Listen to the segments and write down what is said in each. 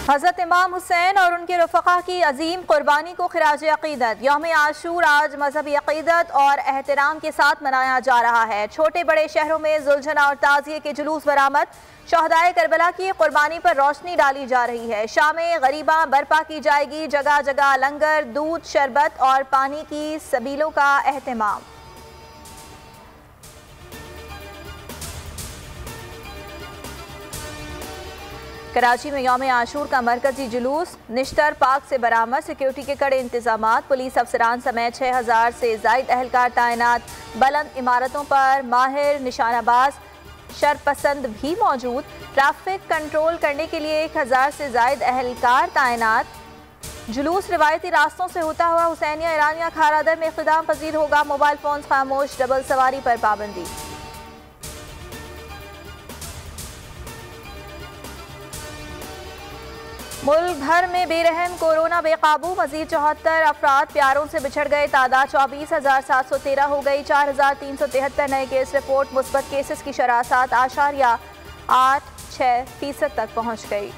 हज़रत इमाम हुसैन और उनके रफ़क़ा की अजीम क़ुरबानी को खिराज अक़ीदत यौम आशूर आज मजहबी अक़ीदत और एहतराम के साथ मनाया जा रहा है। छोटे बड़े शहरों में जुल्झना और ताज़िये के जुलूस बरामद, शहदाए करबला की क़ुरबानी पर रोशनी डाली जा रही है। शामें गरीबा बर्पा की जाएगी, जगह जगह लंगर, दूध, शरबत और पानी की सबीलों का एहतमाम। कराची में यौम आशूर का मरकजी जुलूस निश्तर पार्क से बरामद, सिक्योरिटी के कड़े इंतजामात, पुलिस अफसरान समेत 6000 से जायद अहलकार तैनात, बुलंद इमारतों पर माहिर निशानाबाज शरपसंद भी मौजूद, ट्रैफिक कंट्रोल करने के लिए 1000 से जायद अहलकार तैनात। जुलूस रिवायती रास्तों से होता हुआ हुसैनिया ईरानिया खारादर में इख्तिताम पजीर होगा। मोबाइल फोन खामोश, डबल सवारी पर पाबंदी। मुल्क भर में बेरहम कोरोना बेकाबू, मजीद 74 अफराद प्यारों से बिछड़ गए, तादाद 24,713 हो गई। 4,373 नए केस रिपोर्ट, मुस्बत केसेस की शरह 7.86% तक पहुँच गई।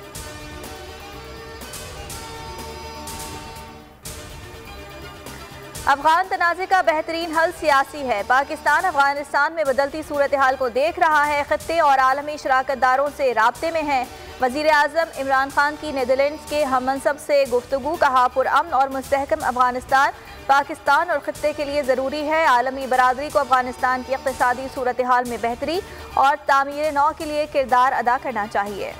अफगान तनाज़े का बेहतरीन हल सियासी है। पाकिस्तान अफगानिस्तान में बदलती सूरत हाल को देख रहा है, खित्ते और आलमी शराकतदारों से राब्ते में है। वज़ीर आज़म इमरान खान की नीदरलैंड्स के हममनसब से गुफ्तगू, कहा पुरअमन और मुस्तहकम अफगानिस्तान पाकिस्तान और खित्ते के लिए ज़रूरी है। आलमी बरादरी को अफगानिस्तान की इक़्तिसादी सूरत हाल में बेहतरी और तामीर नौ के लिए किरदार अदा करना चाहिए।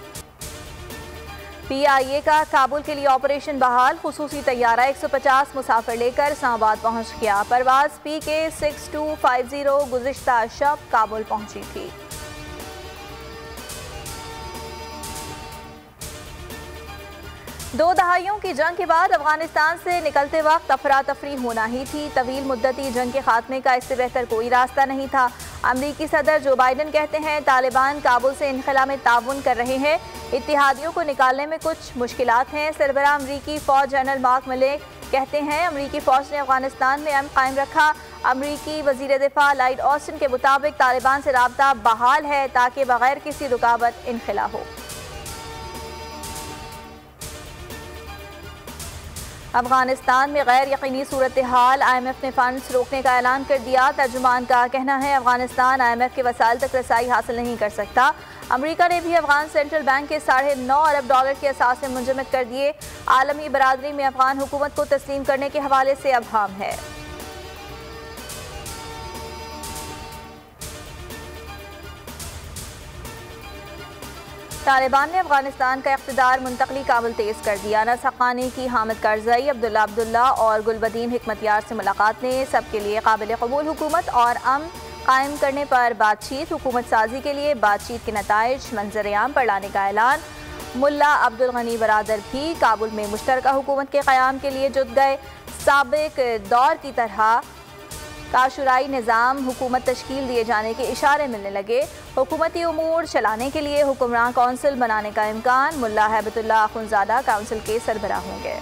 PIA का काबुल के लिए ऑपरेशन बहाल, खुसूसी तैयारा 150 मुसाफिर लेकर इस्लामाबाद पहुँच गया। परवाज PK6250 गुज़िश्ता शब काबुल पहुँची थी। दो दहाइयों की जंग के बाद अफगानिस्तान से निकलते वक्त अफरा तफरी होना ही थी। तवील मुद्दती जंग के खात्मे का इससे बेहतर कोई रास्ता नहीं था। अमरीकी सदर जो बाइडन कहते हैं तालिबान काबुल से इनखला में ताउन कर रहे हैं, इत्तेहादियों को निकालने में कुछ मुश्किलात हैं। सरबराह अमरीकी फ़ौज जनरल मार्क मिले कहते हैं अमरीकी फ़ौज ने अफगानिस्तान में अमन कायम रखा। अमरीकी वज़ीर दिफा लॉयड ऑस्टिन के मुताबिक तालिबान से राब्ता बहाल है ताकि बगैर किसी रुकावट इनखला हो। अफगानिस्तान में गैर यकीनी सूरत हाल, IMF ने फंड्स रोकने का ऐलान कर दिया। तर्जुमान का कहना है अफगानिस्तान IMF के वसाइल तक रसाई हासिल नहीं कर सकता। अमेरिका ने भी अफगान सेंट्रल बैंक के $9.5 अरब के असासे मुंजमद कर दिए। आलमी बरादरी में अफगान हुकूमत को तस्लीम करने के हवाले से अबहम है। तालिबान ने अफगानिस्तान का इख्तिदार मुंतकली काबिल तेज़ कर दिया। अनस हक्कानी की हामिद करज़ई, अब्दुल्ला और गुलबदीन हिकमतयार से मुलाकात ने सबके लिए काबिल कबूल हुकूमत और अमन कायम करने पर बातचीत, हुकूमत साजी के लिए बातचीत के नताइज मंजर-ए-आम पर लाने का ऐलान। मुल्ला अब्दुल गनी बरादर भी काबुल में मुश्तरका हुकूमत के क़याम के लिए जुट गए। साबिक दौर की तरह काशुराई निज़ाम हुकूमत तश्कील दिए जाने के इशारे मिलने लगे। हुकूमती उमूर चलाने के लिए हुक्मरान कौंसिल बनाने का इम्कान, मुल्ला हैबतुल्लाह अखुंज़ादा काउंसिल के सरबराह होंगे।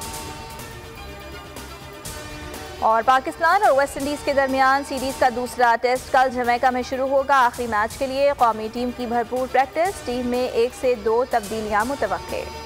और पाकिस्तान और वेस्ट इंडीज़ के दरमियान सीरीज़ का दूसरा टेस्ट कल जमैका में शुरू होगा। आखिरी मैच के लिए कौमी टीम की भरपूर प्रैक्टिस, टीम में 1 से 2 तब्दीलियाँ मुतवक्के।